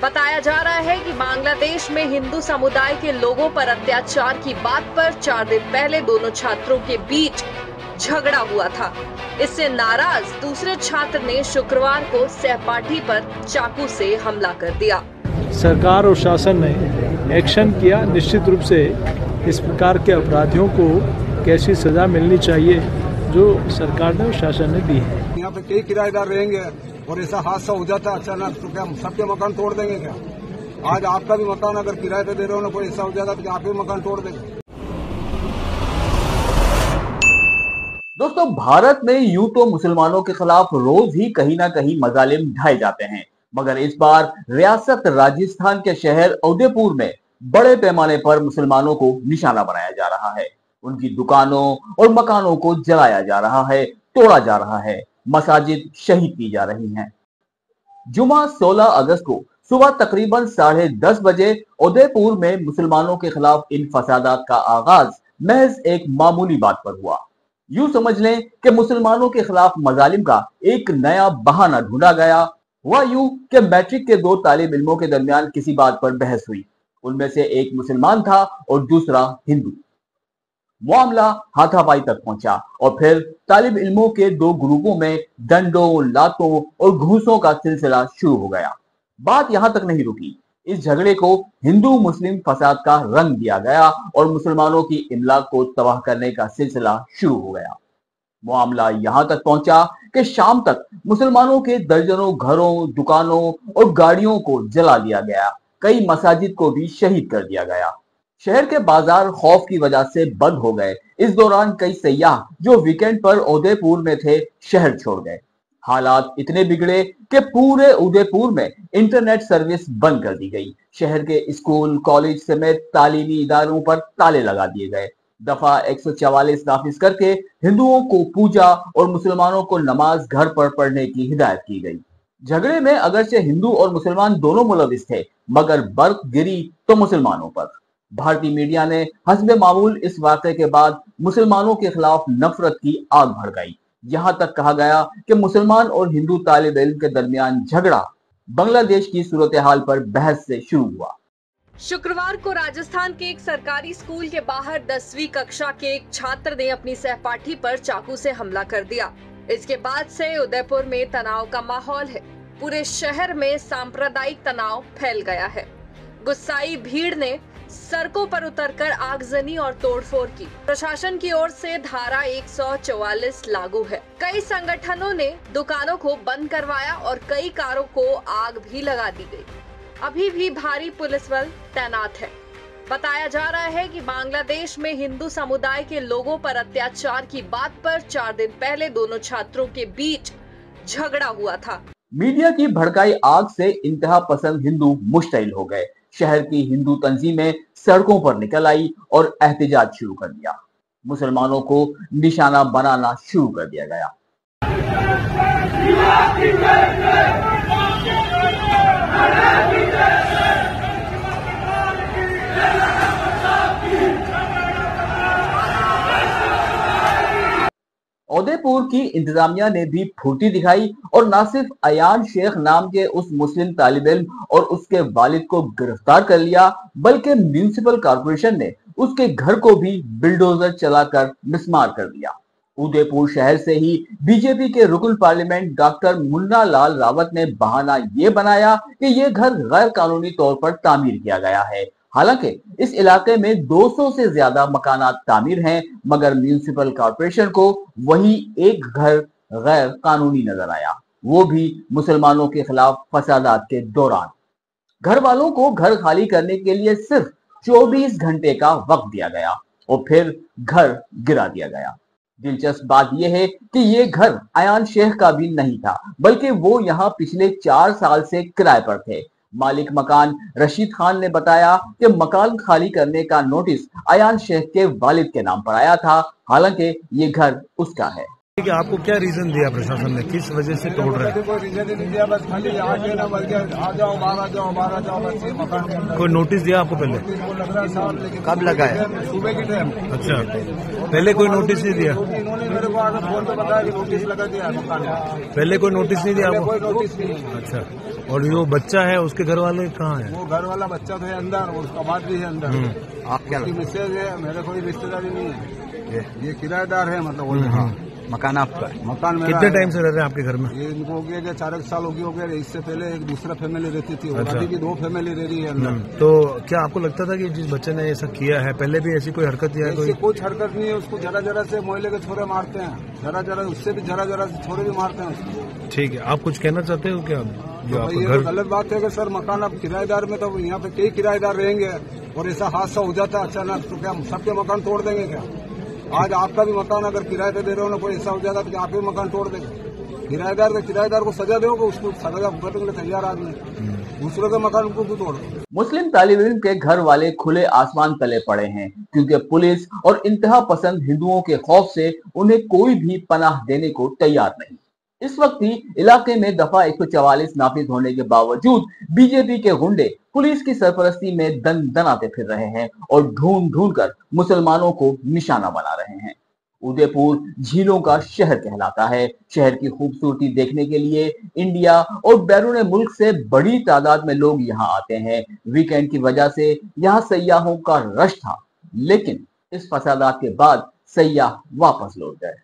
बताया जा रहा है कि बांग्लादेश में हिंदू समुदाय के लोगों पर अत्याचार की बात पर 4 दिन पहले दोनों छात्रों के बीच झगड़ा हुआ था। इससे नाराज दूसरे छात्र ने शुक्रवार को सहपाठी पर चाकू से हमला कर दिया। सरकार और शासन ने एक्शन किया। निश्चित रूप से इस प्रकार के अपराधियों को कैसी सजा मिलनी चाहिए जो सरकार ने और शासन ने दी है। यहाँ पे कई किराएदार रहेंगे और ऐसा हादसा हो जाता है अचानक तो क्या सबके मकान तोड़ देंगे क्या? आज आपका भी मकान अगर किराए पे दे रहे हो ना, कोई ऐसा हो जाएगा तो आप भी मकान तोड़ देंगे। दोस्तों, भारत में यूं तो मुसलमानों के खिलाफ रोज ही कहीं ना कहीं मजालिम ढाए जाते हैं, मगर इस बार रियासत राजस्थान के शहर उदयपुर में बड़े पैमाने पर मुसलमानों को निशाना बनाया जा रहा है। उनकी दुकानों और मकानों को जलाया जा रहा है, तोड़ा जा रहा है, मसाजिद शहीद की जा रही हैं। जुमा 16 अगस्त को सुबह तकरीबन 10:30 बजे उदयपुर में मुसलमानों के खिलाफ इन फसादात का आगाज महज एक मामूली बात पर हुआ। यूं समझ लें कि मुसलमानों के खिलाफ मजालिम का एक नया बहाना ढूंढा गया। हुआ यूं कि मैट्रिक के 2 तालिब इल्मों के दरमियान किसी बात पर बहस हुई। उनमें से एक मुसलमान था और दूसरा हिंदू। मामला हाथापाई तक पहुंचा और फिर तालिब इल्मों के 2 ग्रुपों में डंडों, लातों और घूसों का सिलसिला शुरू हो गया। बात यहां तक नहीं रुकी। इस झगड़े को हिंदू मुस्लिम फसाद का रंग दिया गया और मुसलमानों की इमलाक को तबाह करने का सिलसिला शुरू हो गया। मामला यहां तक पहुंचा कि शाम तक मुसलमानों के दर्जनों घरों, दुकानों और गाड़ियों को जला दिया गया। कई मसाजिद को भी शहीद कर दिया गया। शहर के बाजार खौफ की वजह से बंद हो गए। इस दौरान कई सयाह जो वीकेंड पर उदयपुर में थे शहर छोड़ गए। हालात इतने बिगड़े कि पूरे उदयपुर में इंटरनेट सर्विस बंद कर दी गई। शहर के स्कूल, कॉलेज समेत तालीमी इदारों पर ताले लगा दिए गए। दफा 144 नाफिज करके हिंदुओं को पूजा और मुसलमानों को नमाज घर पर पढ़ने की हिदायत की गई। झगड़े में अगरचे हिंदू और मुसलमान दोनों मुलविस थे, मगर बर्फ गिरी तो मुसलमानों पर। भारतीय मीडिया ने हस्बे मामूल इस वाक़े के बाद मुसलमानों के खिलाफ नफरत की आग भड़काई। यहां तक कहा गया कि मुसलमान और हिंदू तालिब इल्म के दरमियान झगड़ा बांग्लादेश की सूरत हाल पर बहस से शुरू हुआ। शुक्रवार को राजस्थान के एक सरकारी स्कूल के बाहर 10वीं कक्षा के एक छात्र ने अपनी सहपाठी पर चाकू से हमला कर दिया। इसके बाद से उदयपुर में तनाव का माहौल है। पूरे शहर में सांप्रदायिक तनाव फैल गया है। गुस्साई भीड़ ने सड़कों पर उतरकर आगजनी और तोड़फोड़ की। प्रशासन की ओर से धारा 144 लागू है। कई संगठनों ने दुकानों को बंद करवाया और कई कारों को आग भी लगा दी गई। अभी भी भारी पुलिस बल तैनात है। बताया जा रहा है कि बांग्लादेश में हिंदू समुदाय के लोगों पर अत्याचार की बात पर 4 दिन पहले दोनों छात्रों के बीच झगड़ा हुआ था। मीडिया की भड़काई आग से इंतहा पसंद हिंदू मुश्तइल हो गए। शहर की हिंदू तंजीमें सड़कों पर निकल आई और एहतजाज शुरू कर दिया। मुसलमानों को निशाना बनाना शुरू कर दिया गया। उदयपुर की इंतजामिया ने भी फुर्ती दिखाई और न सिर्फ अयान शेख नाम के उस मुस्लिम तालिब इल्म और उसके वालिद को गिरफ्तार कर लिया, बल्कि म्युनिसिपल कॉर्पोरेशन ने उसके घर को भी बिल्डोजर चलाकर मिस्मार कर दिया। उदयपुर शहर से ही बीजेपी के रुकन पार्लियामेंट डॉक्टर मुन्ना लाल रावत ने बहाना ये बनाया कि ये घर गैर कानूनी तौर पर तामीर किया गया है। हालांकि इस इलाके में 200 से ज्यादा मकानात तामीर हैं, मगर म्युनिसिपल कॉर्पोरेशन को वही एक घर गैर कानूनी नजर आया, वो भी मुसलमानों के खिलाफ फसादात के दौरान। घर वालों को घर खाली करने के लिए सिर्फ 24 घंटे का वक्त दिया गया और फिर घर गिरा दिया गया। दिलचस्प बात यह है कि ये घर अयान शेख का भी नहीं था, बल्कि वो यहाँ पिछले 4 साल से किराए पर थे। मालिक मकान रशीद खान ने बताया कि मकान खाली करने का नोटिस अयान शेख के वालिद के नाम पर आया था, हालांकि ये घर उसका है। कि आपको क्या रीजन दिया प्रशासन ने, किस वजह से तोड़ रहे हैं? कोई रीजन नहीं दिया, बस खाली आगे ना बल गया, आ जाओ बाहर आ जाओ बाहर आ जाओ, बस ये मकान के अंदर। कोई नोटिस दिया आपको पहले? वो लग रहा है साहब, लेकिन कब लगा है? सुबह की टाइम। अच्छा, पहले कोई नोटिस नहीं दिया? इन्होंने मेरे को आगे फोन पे बताया कि नोटिस लगा दिया मकान का। पहले कोई नोटिस नहीं दिया आपको? कोई नोटिस नहीं है। अच्छा, और जो बच्चा है उसके घर वाले कहाँ है? वो घर वाला बच्चा तो है अंदर, उसका बात भी है अंदर। आप क्या उसकी मिसेज है, मेरे कोई रिश्तेदारी नहीं है, ये किराएदार है, मतलब वो यहाँ मकान आपका? मकान मेरा कितने है। टाइम से रह रहे हैं आपके घर में? ये इनको हो गया 4 साल हो गया। इससे पहले एक दूसरा फैमिली रहती थी, और अच्छा। अभी भी 2 फैमिली रह रही है अंदर। तो क्या आपको लगता था कि जिस बच्चे ने ऐसा किया है पहले भी ऐसी कोई हरकत या ऐसी कोई? कुछ हरकत नहीं है, उसको जरा जरा से मोहल्ले के छोरे मारते हैं, जरा जरा उससे भी जरा जरा से छोरे भी मारते हैं उसको। ठीक है, आप कुछ कहना चाहते हो क्या? जो तो आपका ये घर गलत बात है कि सर मकान अब किराएदार में, तो यहाँ पे कई किराएदार रहेंगे और ऐसा हादसा हो जाता है अचानक, तो क्या सबके मकान तोड़ देंगे क्या? आज आपका भी मकान अगर किराए पे दे रहे हो ना, कोई ऐसा हो जाएगा तो आप भी मकान तोड़ देंगे। किराएदार को सजा दोगे, उसको सजा भुगतने के लिए तैयार आदमी, दूसरों के मकान को क्यों तोड़ दो? मुस्लिम तालिब इल्म के घर वाले खुले आसमान तले पड़े हैं, क्योंकि पुलिस और इंतहा पसंद हिंदुओं के खौफ से उन्हें कोई भी पनाह देने को तैयार नहीं। इस वक्त ही इलाके में दफा 144 नाफिज होने के बावजूद बीजेपी के गुंडे पुलिस की सरपरस्ती में दन दनाते फिर रहे हैं और ढूंढ ढूंढ कर मुसलमानों को निशाना बना रहे हैं। उदयपुर झीलों का शहर कहलाता है। शहर की खूबसूरती देखने के लिए इंडिया और बैरून मुल्क से बड़ी तादाद में लोग यहाँ आते हैं। वीकेंड की वजह से यहाँ सयाहों का रश था, लेकिन इस फसादात के बाद सयाह वापस लौट गए।